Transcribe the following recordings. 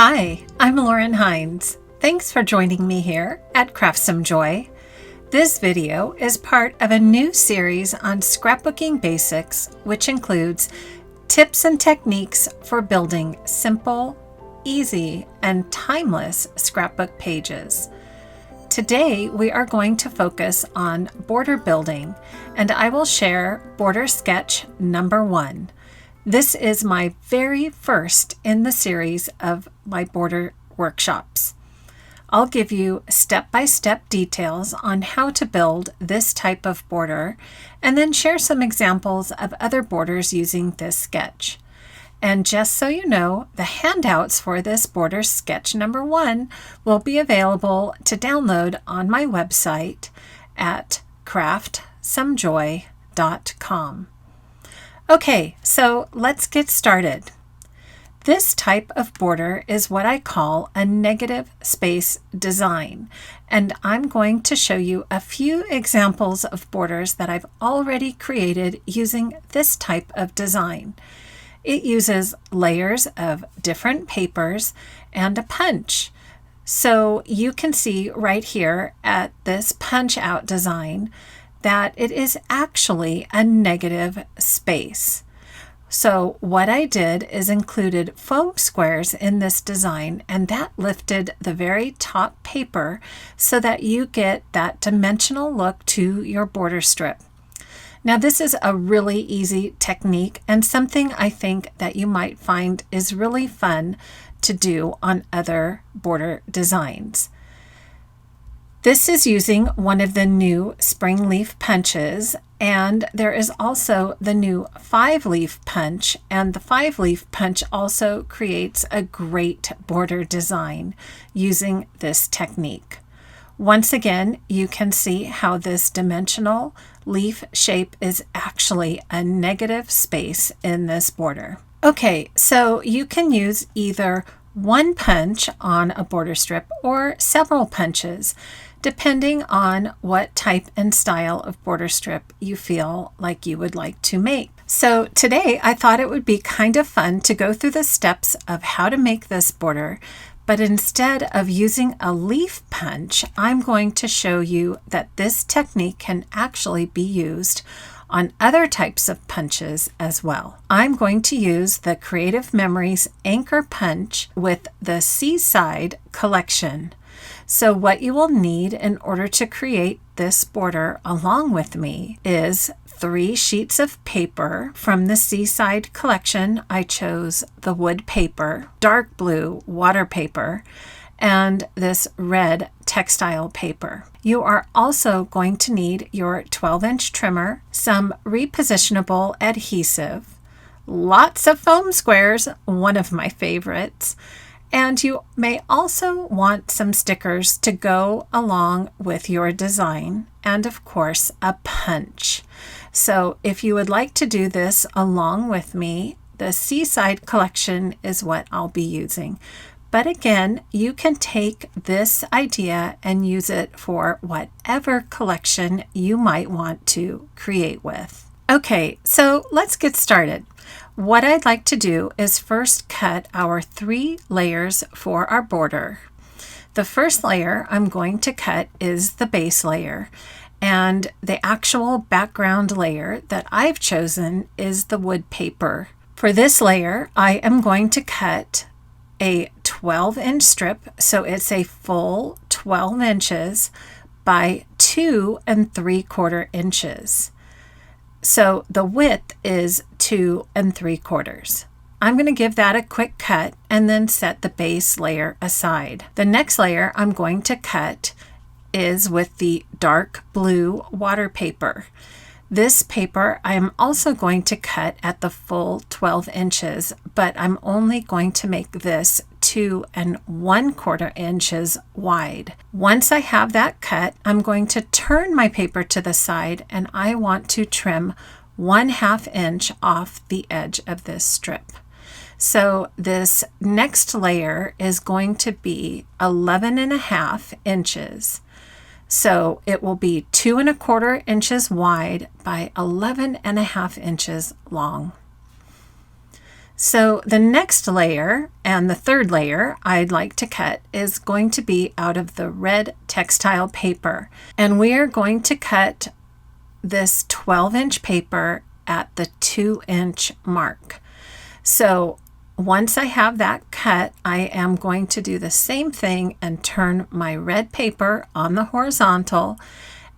Hi, I'm Lauren Hines. Thanks for joining me here at Craft Some Joy. This video is part of a new series on scrapbooking basics, which includes tips and techniques for building simple, easy, and timeless scrapbook pages. Today, we are going to focus on border building, and I will share border sketch number 1. This is my very first in the series of my border workshops. I'll give you step-by-step details on how to build this type of border, and then share some examples of other borders using this sketch. And just so you know, the handouts for this border sketch number 1 will be available to download on my website at craftsomejoy.com. Okay, so let's get started. This type of border is what I call a negative space design, and I'm going to show you a few examples of borders that I've already created using this type of design. It uses layers of different papers and a punch. So you can see right here at this punch out design that it is actually a negative space. So what I did is included foam squares in this design, and that lifted the very top paper so that you get that dimensional look to your border strip. Now this is a really easy technique and something I think that you might find is really fun to do on other border designs. This is using one of the new spring leaf punches, and there is also the new 5-leaf punch, and the 5-leaf punch also creates a great border design using this technique. Once again, you can see how this dimensional leaf shape is actually a negative space in this border. Okay, so you can use either one punch on a border strip or several punches, depending on what type and style of border strip you feel like you would like to make. So today I thought it would be kind of fun to go through the steps of how to make this border, but instead of using a leaf punch, I'm going to show you that this technique can actually be used on other types of punches as well. I'm going to use the Creative Memories Anchor Punch with the Seaside collection. So what you will need in order to create this border along with me is 3 sheets of paper. From the Seaside collection, I chose the wood paper, dark blue water paper, and this red textile paper. You are also going to need your 12-inch trimmer, some repositionable adhesive, lots of foam squares, one of my favorites, and you may also want some stickers to go along with your design, and of course a punch. So if you would like to do this along with me, the Seaside collection is what I'll be using. But again, you can take this idea and use it for whatever collection you might want to create with. Okay, so let's get started. What I'd like to do is first cut our 3 layers for our border. The first layer I'm going to cut is the base layer, and the actual background layer that I've chosen is the wood paper. For this layer, I am going to cut a 12-inch strip, so it's a full 12 inches by 2 3/4 inches. So the width is 2 3/4. I'm going to give that a quick cut and then set the base layer aside. The next layer I'm going to cut is with the dark blue water paper. This paper I am also going to cut at the full 12 inches, but I'm only going to make this 2 1/4 inches wide. Once I have that cut, I'm going to turn my paper to the side, and I want to trim 1/2 inch off the edge of this strip. So this next layer is going to be 11.5 inches. So it will be 2 1/4 inches wide by 11.5 inches long. So the next layer and the third layer I'd like to cut is going to be out of the red textile paper. And we are going to cut this 12-inch paper at the 2-inch mark. So once I have that cut, I am going to do the same thing and turn my red paper on the horizontal.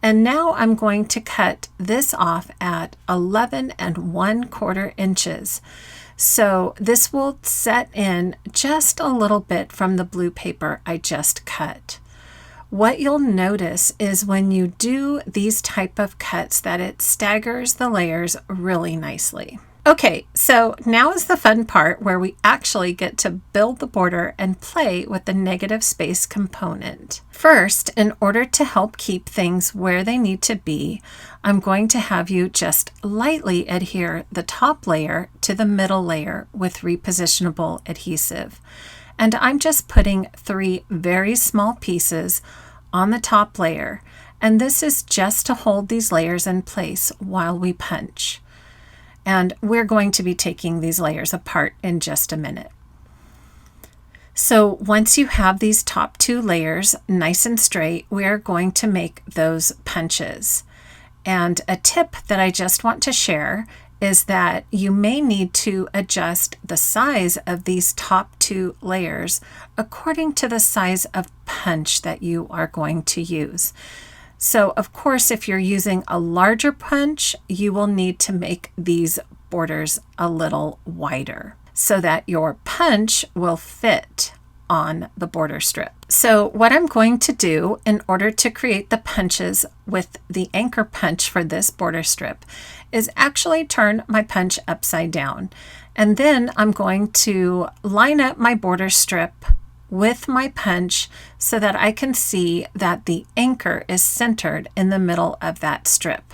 And now I'm going to cut this off at 11 1/4 inches. So this will set in just a little bit from the blue paper I just cut. What you'll notice is when you do these type of cuts that it staggers the layers really nicely. Okay, so now is the fun part where we actually get to build the border and play with the negative space component. First, in order to help keep things where they need to be, I'm going to have you just lightly adhere the top layer to the middle layer with repositionable adhesive. And I'm just putting 3 very small pieces on the top layer, and this is just to hold these layers in place while we punch. And we're going to be taking these layers apart in just a minute. So once you have these top 2 layers nice and straight, we are going to make those punches. And a tip that I just want to share is that you may need to adjust the size of these top 2 layers according to the size of punch that you are going to use. So of course, if you're using a larger punch, you will need to make these borders a little wider so that your punch will fit on the border strip. So what I'm going to do in order to create the punches with the anchor punch for this border strip is actually turn my punch upside down. And then I'm going to line up my border strip with my punch so that I can see that the anchor is centered in the middle of that strip.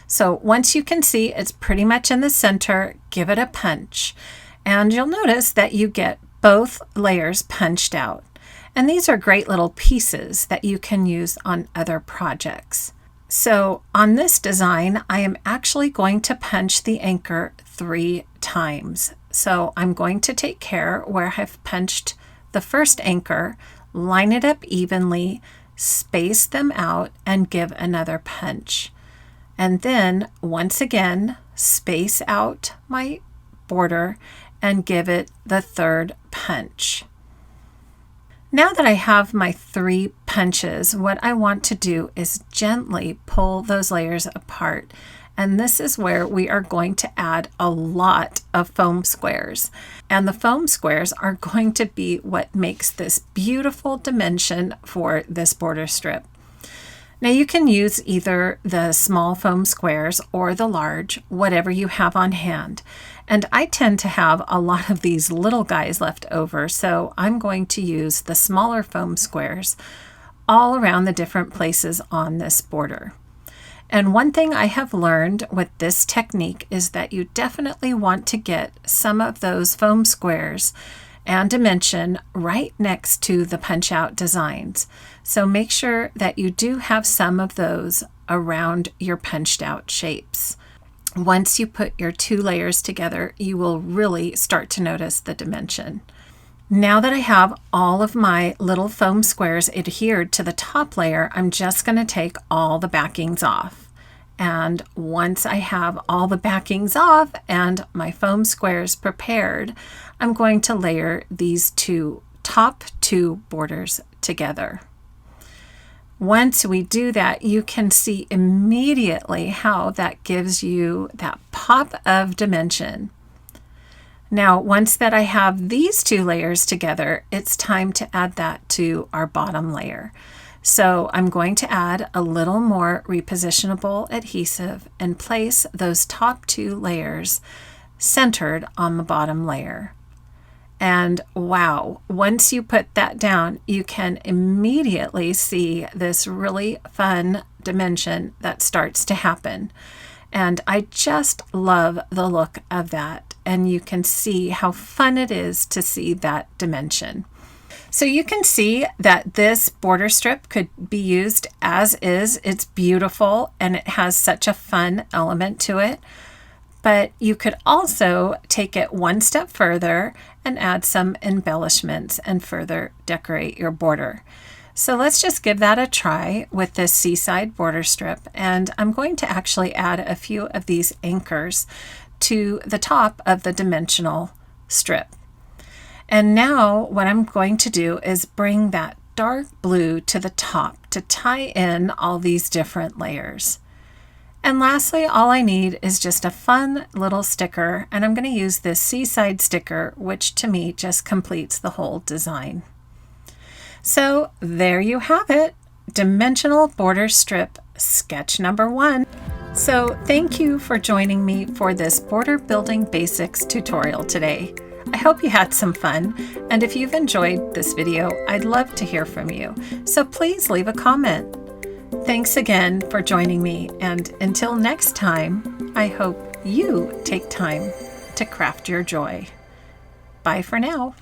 So once you can see it's pretty much in the center, give it a punch. And you'll notice that you get both layers punched out. And these are great little pieces that you can use on other projects. So on this design, I am actually going to punch the anchor 3 times. So I'm going to take care where I've punched the first anchor, line it up evenly, space them out, and give another punch. And then once again, space out my border and give it the 3rd punch. Now that I have my 3 punches, what I want to do is gently pull those layers apart. And this is where we are going to add a lot of foam squares. And the foam squares are going to be what makes this beautiful dimension for this border strip. Now you can use either the small foam squares or the large, whatever you have on hand. And I tend to have a lot of these little guys left over, so I'm going to use the smaller foam squares all around the different places on this border. And one thing I have learned with this technique is that you definitely want to get some of those foam squares and dimension right next to the punch out designs. So make sure that you do have some of those around your punched out shapes. Once you put your 2 layers together, you will really start to notice the dimension. Now that I have all of my little foam squares adhered to the top layer, I'm just going to take all the backings off. And once I have all the backings off and my foam squares prepared, I'm going to layer these top two borders together. Once we do that, you can see immediately how that gives you that pop of dimension. Now, once that I have these 2 layers together, it's time to add that to our bottom layer. So I'm going to add a little more repositionable adhesive and place those top 2 layers centered on the bottom layer. And wow, once you put that down, you can immediately see this really fun dimension that starts to happen. And I just love the look of that. And you can see how fun it is to see that dimension. So you can see that this border strip could be used as is. It's beautiful and it has such a fun element to it. But you could also take it one step further and add some embellishments and further decorate your border. So let's just give that a try with this seaside border strip, and I'm going to actually add a few of these anchors to the top of the dimensional strip. And now what I'm going to do is bring that dark blue to the top to tie in all these different layers. And lastly, all I need is just a fun little sticker, and I'm going to use this seaside sticker, which to me just completes the whole design. So there you have it, dimensional border strip sketch number 1. So thank you for joining me for this border building basics tutorial today. I hope you had some fun, and if you've enjoyed this video, I'd love to hear from you. So please leave a comment. Thanks again for joining me, and until next time, I hope you take time to craft your joy. Bye for now.